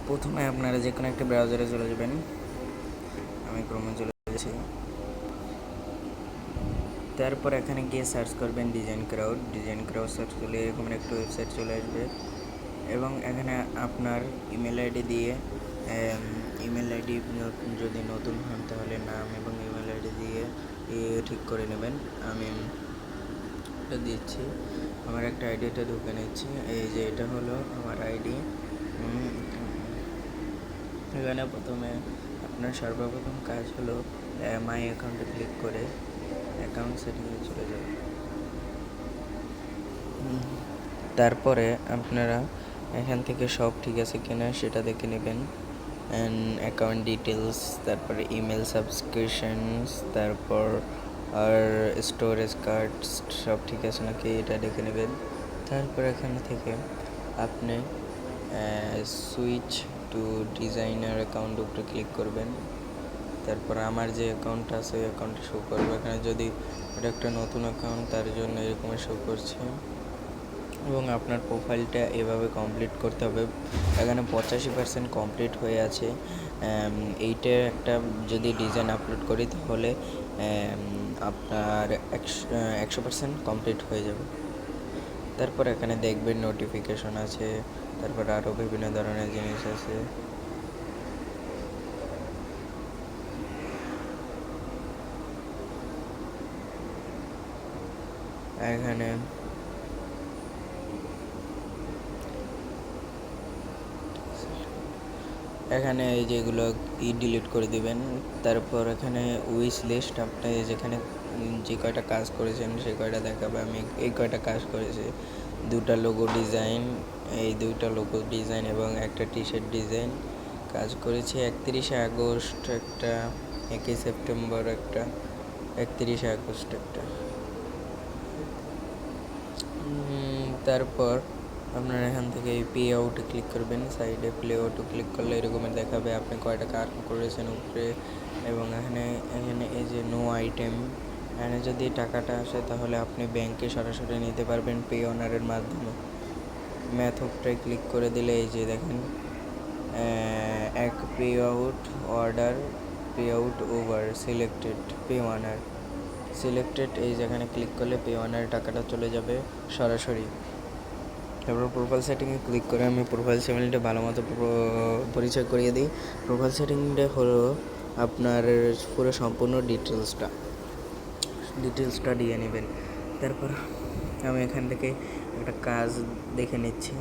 প্রথমে আপনারা যে কোনো একটা ব্রাউজারে চলে যাবেন। আমি ক্রোমে চলে যাচ্ছি। তারপর এখানে গিয়ে সার্চ করবেন ডিজাইন ক্রাউড সার্চ করলে এরকম একটা ওয়েবসাইট চলে আসবে এবং এখানে আপনার ইমেল আইডি দিয়ে ইমেল আইডি যদি নতুন হন তাহলে নাম এবং ইমেল আইডি দিয়ে ঠিক করে নেবেন। আমি এটা দিচ্ছি, আমার একটা আইডিটা ঢুকে নিচ্ছি। এই যে এটা হলো আমার আইডি। এখানে প্রথমে আপনার সর্বপ্রথম কাজ হলো মাই অ্যাকাউন্টে ক্লিক করে অ্যাকাউন্ট সেটিংয়ে চলে যাবে। তারপরে আপনারা এখান থেকে সব ঠিক আছে কিনা সেটা দেখে নেবেন। অ্যাকাউন্ট ডিটেলস, তারপরে ইমেল সাবস্ক্রিপশনস, তারপর আর স্টোরেজ কার্ড সব ঠিক আছে নাকি এটা দেখে নেবেন। তারপর এখান থেকে আপনি সুইচ টু ডিজাইনার অ্যাকাউন্ট উপরে ক্লিক করবেন। তারপর আমার যে অ্যাকাউন্ট আছে ওই অ্যাকাউন্টে শো করবে। এখানে যদি এটা একটা নতুন অ্যাকাউন্ট তার জন্য এরকম শো করছে এবং আপনার প্রোফাইলটা এভাবে কমপ্লিট করতে হবে। এখানে 85% কমপ্লিট হয়ে আছে। এইটা একটা যদি ডিজাইন আপলোড করি তাহলে আপনার 100% কমপ্লিট হয়ে যাবে। তারপর এখানে দেখবেন নোটিফিকেশন আছে, তারপর আরও বিভিন্ন ধরনের জিনিস আছে। এখানে এই যেগুলো ডিলিট করে দিবেন। তারপর এখানে উইশ লিস্ট, আপনি যেখানে যে কয়টা কাজ করেছেন সেই কয়টা দেখাবে। আমি এই কয়টা কাজ করেছি, 2টা লোগো ডিজাইন, এই 2টা লোগো ডিজাইন এবং একটা টি শার্ট ডিজাইন কাজ করেছি। 31শে আগস্ট একটা, 1 সেপ্টেম্বর একটা, 31শে আগস্ট একটা। তারপর আপনারা এখান থেকে পে আউটে ক্লিক করবেন। সাইডে প্লে আউটে ক্লিক করলে এরকমের দেখাবে আপনি কয় টাকা আর্ন করেছেন উপরে। এবং এখানে এই যে নো আইটেম, এখানে যদি টাকাটা আসে তাহলে আপনি ব্যাংকে সরাসরি নিতে পারবেন পে অনারের মাধ্যমে। ম্যাথডটায় ক্লিক করে দিলে এই যে দেখেন এক pay out order, pay out over selected pay honour selected, এই যেখানে ক্লিক করলে পে অনারের টাকাটা চলে যাবে সরাসরি। তারপর প্রোফাইল সেটিংয়ে ক্লিক করে আমি প্রোফাইল সেটিংটা ভালো মতো পরিচয় করিয়ে দিই। প্রোফাইল সেটিংটা হলো আপনার পুরো সম্পূর্ণ ডিটেলসটা দিয়ে নেবেন। তারপর আমি এখান থেকে একটা কাজ দেখে নিচ্ছি,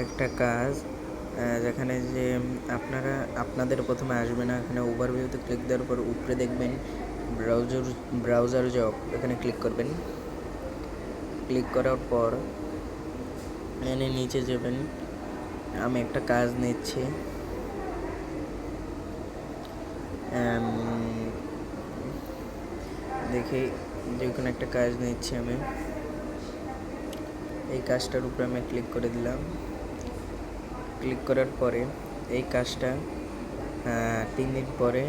একটা কাজ যেখানে যে আপনাদের প্রথমে আসবে না, এখানে ওভারভিউতে ক্লিক দেওয়ার পর উপরে দেখবেন ব্রাউজার জব, এখানে ক্লিক করবেন। ক্লিক করার পর এখানে নিচে যাবেন। আমি একটা কাজ নিচ্ছি, দেখি যে কোনো একটা কাজ নিচ্ছি আমি। এই কাজটার উপরে আমি ক্লিক করে দিলাম। ক্লিক করার পরে এই কাজটা 3 দিন পরে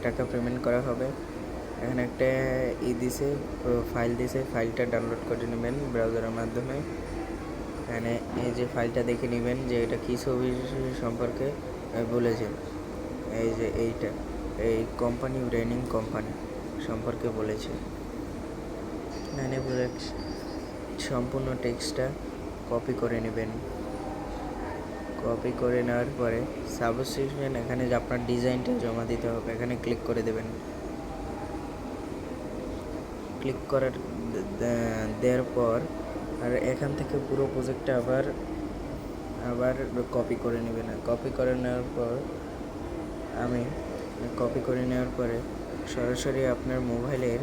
টাকা পেমেন্ট করা হবে। এখানে একটা দিছে, ফাইল দিছে, ফাইলটা ডাউনলোড করে নেবেন ব্রাউজারের মাধ্যমে। এখানে এই যে ফাইলটা দেখে নেবেন যে এটা কী ছবি সম্পর্কে বলেছে। এই যে এইটা এই কোম্পানি ব্র্যান্ডিং কোম্পানি সম্পর্কে বলেছে। এখানে সম্পূর্ণ টেক্সটটা কপি করে নেবেন। কপি করে নেওয়ার পরে সাবস্ক্রিপশন, এখানে যে আপনার ডিজাইনটা জমা দিতে হবে এখানে ক্লিক করে দেবেন। ক্লিক দেওয়ার পর আর এখান থেকে পুরো প্রজেক্টটা আবার কপি করে নেবেন। কপি করে নেওয়ার পরে সরাসরি আপনার মোবাইলের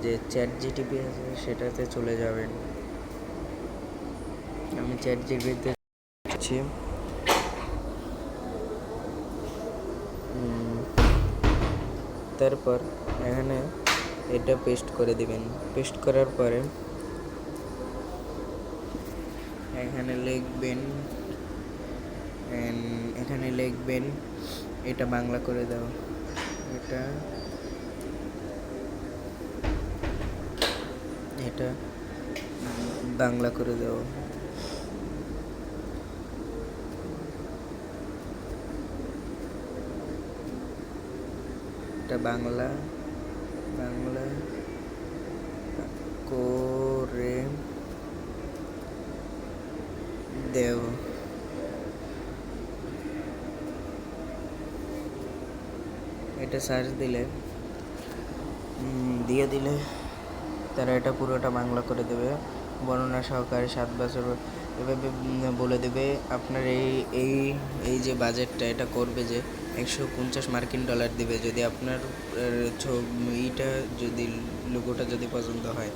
যে চ্যাট জিটিপি আছে সেটাতে চলে যাবেন। আমি চ্যাট জিটিপিতে যাচ্ছি। তারপর এখানে এটা পেস্ট করে দিবেন। পেস্ট করার পরে এখানে লিখবেন এটা বাংলা করে দাও, এটা বাংলা করে দাও। এটা বাংলা বাংলা করে দেও। এটা সার্চ দিলে দিয়ে দিলে তারা এটা পুরোটা বাংলা করে দেবে, বর্ণনা সহকারে 7 বছর এভাবে বলে দেবে। আপনার এই এই এই যে বাজেটটা এটা করবে যে $150 দিবে যদি আপনার ছবিটা যদি লোগোটা যদি পছন্দ হয়।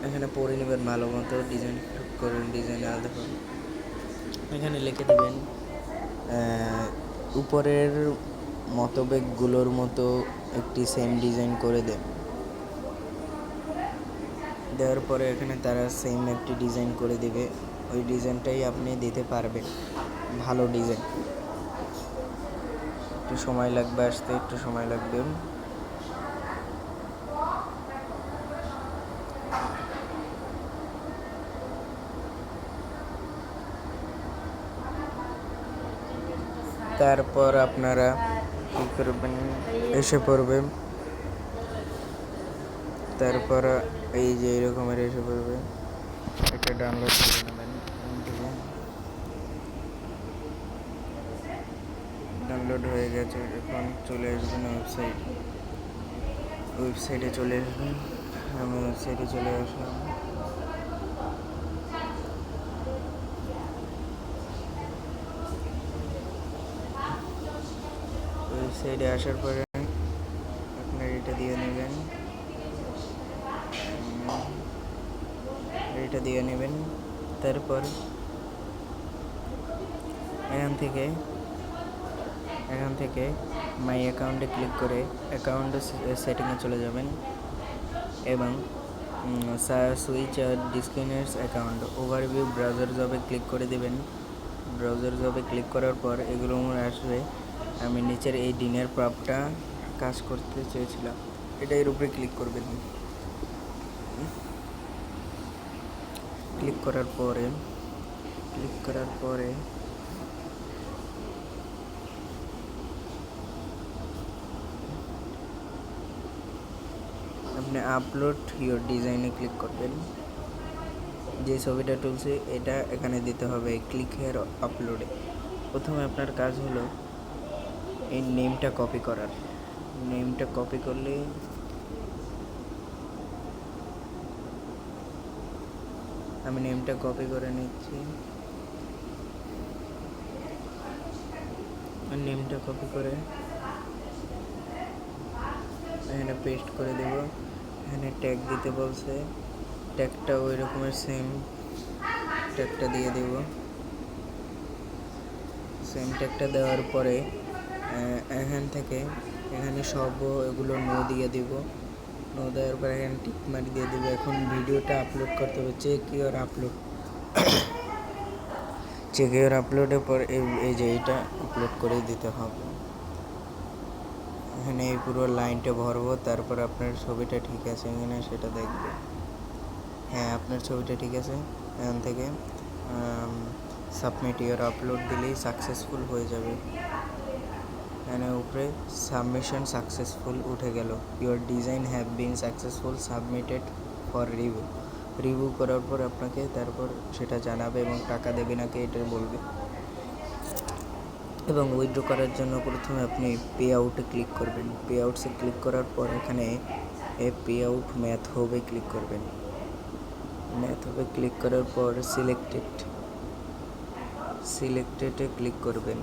এখানে পড়ে নেবেন ভালো মতো, ডিজাইন করুন, ডিজাইনে আলাদা করুন। এখানে লিখে দেবেন উপরের মতবেগগুলোর মতো একটি সেম ডিজাইন করে দেন। দেওয়ার পরে এখানে তারা সেম একটি ডিজাইন করে দেবে, ওই ডিজাইনটাই আপনি দিতে পারবেন। ভালো ডিজাইন, একটু সময় লাগবে আসতে, একটু সময় লাগবে। তারপর আপনারা কী করবেন, এসে পড়বে। তারপর এই যে এরকমের এসে পড়বে, এটা ডাউনলোড করে নেবেন। ডাউনলোড হয়ে গেছে, এখন চলে আসবেন ওয়েবসাইটে চলে আসবেন। আমি ওয়েবসাইটে চলে আসলাম। ওয়েবসাইটে আসার পরে আপনার এটা দিয়ে নেবেন, এটা দিয়ে নেবেন। তারপর এখান থেকে মাই অ্যাকাউন্টে ক্লিক করে অ্যাকাউন্ট সেটিংয়ে চলে যাবেন এবং সুইচ ডিসক্রিনেটস অ্যাকাউন্ট ওভারভিউ ব্রাউজার জবে ক্লিক করে দেবেন। ব্রাউজার জবে ক্লিক করার পর এগুলো আসবে। আমি নিচের এই দিনের প্রাপটা কাজ করতে চেয়েছিলাম, এটা এর উপরে ক্লিক করবেন। ক্লিক করার পরে আপনি আপলোড ইওর ডিজাইনে ক্লিক করবেন। যে ছবিটা তুলছে এটা এখানে দিতে হবে, ক্লিক হেয়ার আপলোডে। প্রথমে আপনার কাজ হলো এই নেমটা কপি করার। নেমটা কপি করলে আমি নেমটা কপি করে নিচ্ছি। নেমটা কপি করে এখানে পেস্ট করে দেব। এখানে ট্যাগ দিতে বলছে, ট্যাগটা ওই রকমের সেম ট্যাগটা দিয়ে দেব। সেম ট্যাগটা দেওয়ার পরে এখানে সব এগুলো নো দিয়ে দেব। নো দেওয়ার পরে এখানে টিক মারি দিয়ে দেবো। এখন ভিডিওটা আপলোড করতে হবে, চেক ইওর আপলোডের পর এই যে এটা আপলোড করে দিতে হবে। এখানে এই পুরো লাইনটা ভরবো, তারপর আপনার ছবিটা ঠিক আছে কিনা সেটা দেখবে। হ্যাঁ, আপনার ছবিটা ঠিক আছে। এখান থেকে সাবমিট ইওর আপলোড দিলেই সাকসেসফুল হয়ে যাবে। এখানে উপরে সাবমিশন সাকসেসফুল উঠে গেল, your design have been successful submitted for review করার পর আপনাকে তারপর সেটা জানাবে এবং টাকা দেবে নাকি এটা বলবে। এবং উইথড্র করার জন্য প্রথমে আপনি পে আউটে ক্লিক করবেন। পে আউটসে ক্লিক করার পর এখানে পে আউট ম্যাথ হবে ক্লিক করবেন। ম্যাথ হবে ক্লিক করার পর সিলেক্টেডে ক্লিক করবেন।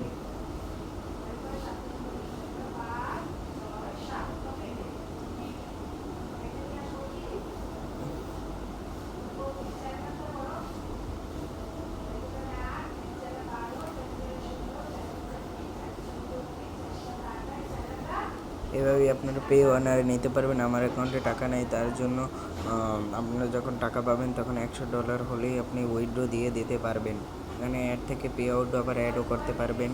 এভাবেই আপনারা পে অনারে নিতে পারবেন। আমার অ্যাকাউন্টে টাকা নেই, তার জন্য আপনারা যখন টাকা পাবেন তখন $100 হলেই আপনি উইথড্র দিয়ে দিতে পারবেন। এখানে অ্যাড থেকে পে আউট আবার অ্যাডও করতে পারবেন।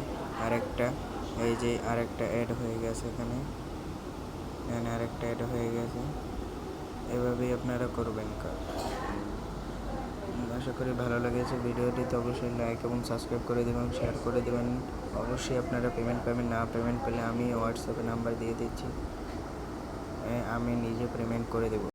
এই যে আরেকটা অ্যাড হয়ে গেছে, এখানে আরেকটা অ্যাড হয়ে গেছে। এভাবেই আপনারা করবেন কাজ। আশা করি ভালো লেগেছে ভিডিওটিতে। অবশ্যই লাইক এবং সাবস্ক্রাইব করে দেবেন, শেয়ার করে দেবেন। অবশ্যই আপনারা পেমেন্ট পাবেন, না পেমেন্ট পেলে আমি হোয়াটসঅ্যাপে নাম্বার দিয়ে দিচ্ছি, আমি নিজে পেমেন্ট করে দেবো।